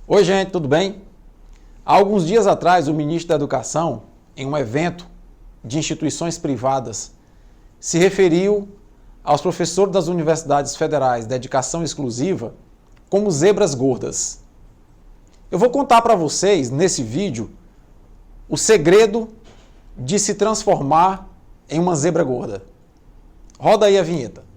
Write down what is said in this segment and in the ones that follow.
Oi, gente, tudo bem? Há alguns dias atrás, o ministro da Educação, em um evento de instituições privadas, se referiu aos professores das universidades federais de dedicação exclusiva como zebras gordas. Eu vou contar para vocês, nesse vídeo, o segredo de se transformar em uma zebra gorda. Roda aí a vinheta.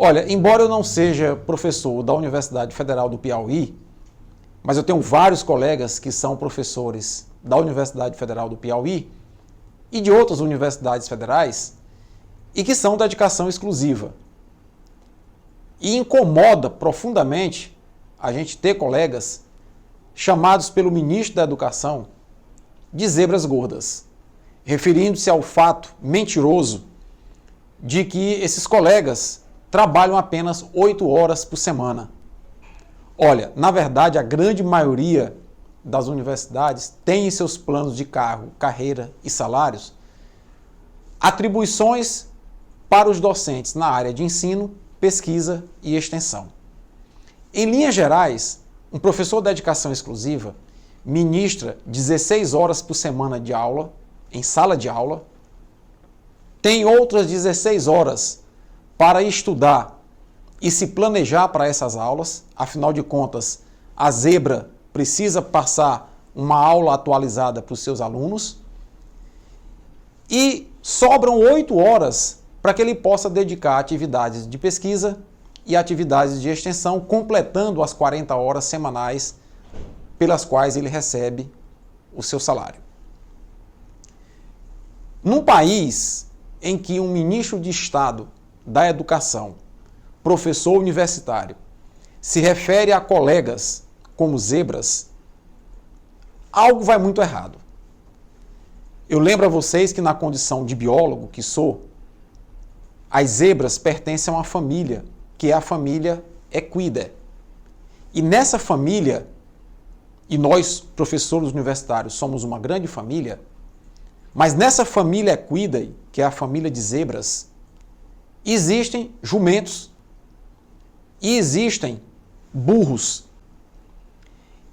Olha, embora eu não seja professor da Universidade Federal do Piauí, mas eu tenho vários colegas que são professores da Universidade Federal do Piauí e de outras universidades federais e que são dedicação exclusiva. E incomoda profundamente a gente ter colegas chamados pelo ministro da Educação de zebras gordas, referindo-se ao fato mentiroso de que esses colegas trabalham apenas 8 horas por semana. Olha, na verdade, a grande maioria das universidades tem em seus planos de cargo, carreira e salários atribuições para os docentes na área de ensino, pesquisa e extensão. Em linhas gerais, um professor de dedicação exclusiva ministra 16 horas por semana de aula, em sala de aula, tem outras 16 horas para estudar e se planejar para essas aulas. Afinal de contas, a zebra precisa passar uma aula atualizada para os seus alunos. E sobram 8 horas para que ele possa dedicar a atividades de pesquisa e atividades de extensão, completando as 40 horas semanais pelas quais ele recebe o seu salário. Num país em que um ministro de Estado da Educação, professor universitário, se refere a colegas como zebras, algo vai muito errado. Eu lembro a vocês que na condição de biólogo que sou, as zebras pertencem a uma família, que é a família Equidae. E nessa família, e nós, professores universitários, somos uma grande família, mas nessa família Equidae, que é a família de zebras, existem jumentos e existem burros.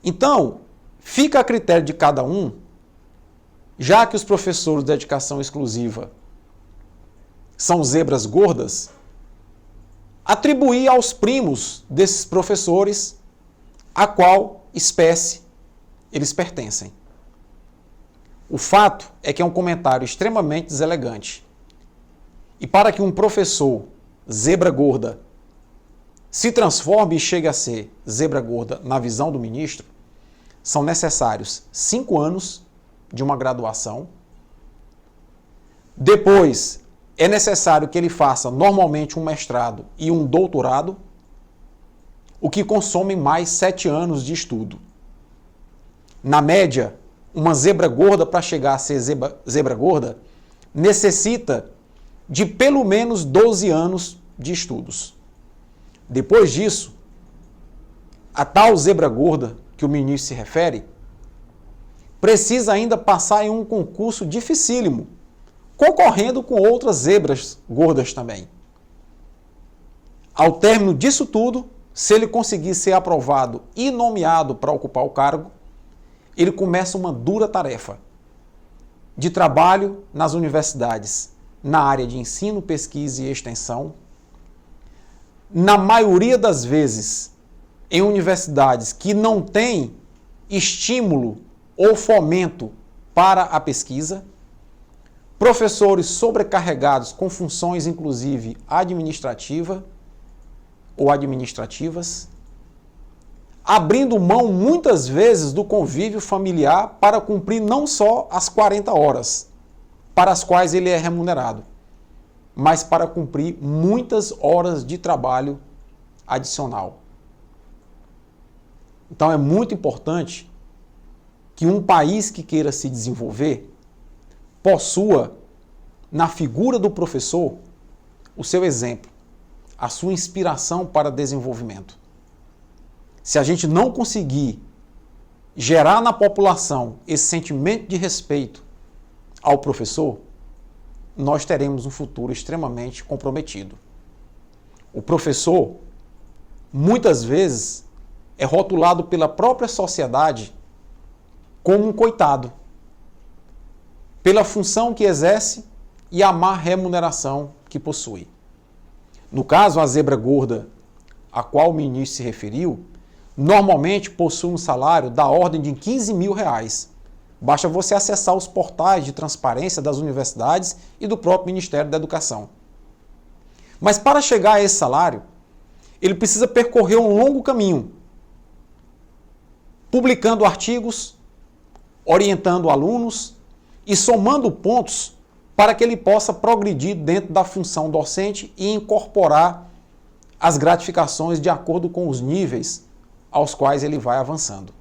Então, fica a critério de cada um, já que os professores de dedicação exclusiva são zebras gordas, atribuir aos primos desses professores a qual espécie eles pertencem. O fato é que é um comentário extremamente deselegante. E para que um professor zebra gorda se transforme e chegue a ser zebra gorda na visão do ministro, são necessários 5 anos de uma graduação. Depois, é necessário que ele faça normalmente um mestrado e um doutorado, o que consome mais 7 anos de estudo. Na média, uma zebra gorda, para chegar a ser zebra gorda, necessita de pelo menos 12 anos de estudos. Depois disso, a tal zebra gorda que o ministro se refere, precisa ainda passar em um concurso dificílimo, concorrendo com outras zebras gordas também. Ao término disso tudo, se ele conseguir ser aprovado e nomeado para ocupar o cargo, ele começa uma dura tarefa de trabalho nas universidades, na área de ensino, pesquisa e extensão, na maioria das vezes em universidades que não têm estímulo ou fomento para a pesquisa, professores sobrecarregados com funções inclusive administrativa ou administrativas, abrindo mão muitas vezes do convívio familiar para cumprir não só as 40 horas, para as quais ele é remunerado, mas para cumprir muitas horas de trabalho adicional. Então é muito importante que um país que queira se desenvolver possua, na figura do professor, o seu exemplo, a sua inspiração para desenvolvimento. Se a gente não conseguir gerar na população esse sentimento de respeito ao professor, nós teremos um futuro extremamente comprometido. O professor, muitas vezes, é rotulado pela própria sociedade como um coitado, pela função que exerce e a má remuneração que possui. No caso, a zebra gorda, a qual o ministro se referiu, normalmente possui um salário da ordem de 15 mil reais. Basta você acessar os portais de transparência das universidades e do próprio Ministério da Educação. Mas para chegar a esse salário, ele precisa percorrer um longo caminho, publicando artigos, orientando alunos e somando pontos para que ele possa progredir dentro da função docente e incorporar as gratificações de acordo com os níveis aos quais ele vai avançando.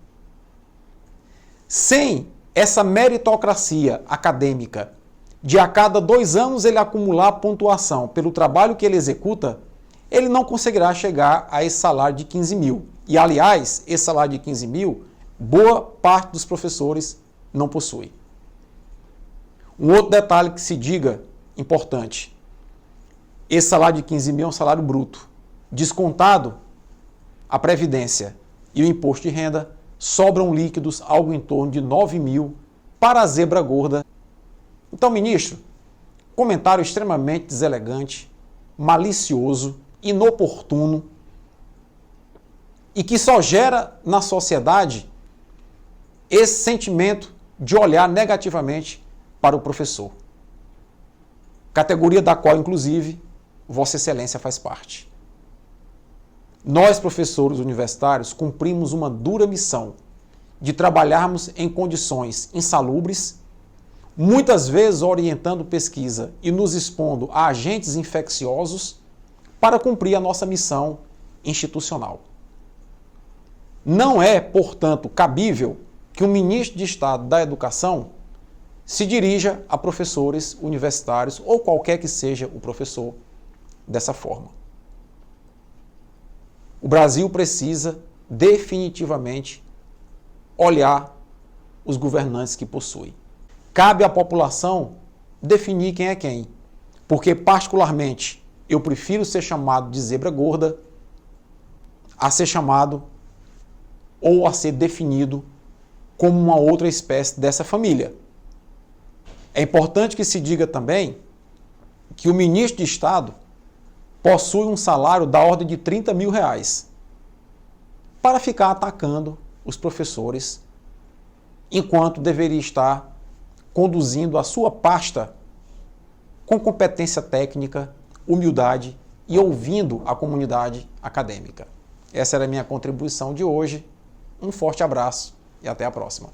Sem essa meritocracia acadêmica de a cada 2 anos ele acumular pontuação pelo trabalho que ele executa, ele não conseguirá chegar a esse salário de 15 mil. E, aliás, esse salário de 15 mil, boa parte dos professores não possui. Um outro detalhe que se diga importante, esse salário de 15 mil é um salário bruto. Descontado a previdência e o imposto de renda, sobram líquidos algo em torno de 9 mil para a zebra gorda. Então, ministro, comentário extremamente deselegante, malicioso, inoportuno e que só gera na sociedade esse sentimento de olhar negativamente para o professor. Categoria da qual, inclusive, Vossa Excelência faz parte. Nós, professores universitários, cumprimos uma dura missão de trabalharmos em condições insalubres, muitas vezes orientando pesquisa e nos expondo a agentes infecciosos para cumprir a nossa missão institucional. Não é, portanto, cabível que o ministro de Estado da Educação se dirija a professores universitários ou qualquer que seja o professor dessa forma. O Brasil precisa definitivamente olhar os governantes que possui. Cabe à população definir quem é quem, porque particularmente eu prefiro ser chamado de zebra gorda a ser chamado ou a ser definido como uma outra espécie dessa família. É importante que se diga também que o ministro de Estado possui um salário da ordem de 30 mil reais para ficar atacando os professores, enquanto deveria estar conduzindo a sua pasta com competência técnica, humildade e ouvindo a comunidade acadêmica. Essa era a minha contribuição de hoje. Um forte abraço e até a próxima.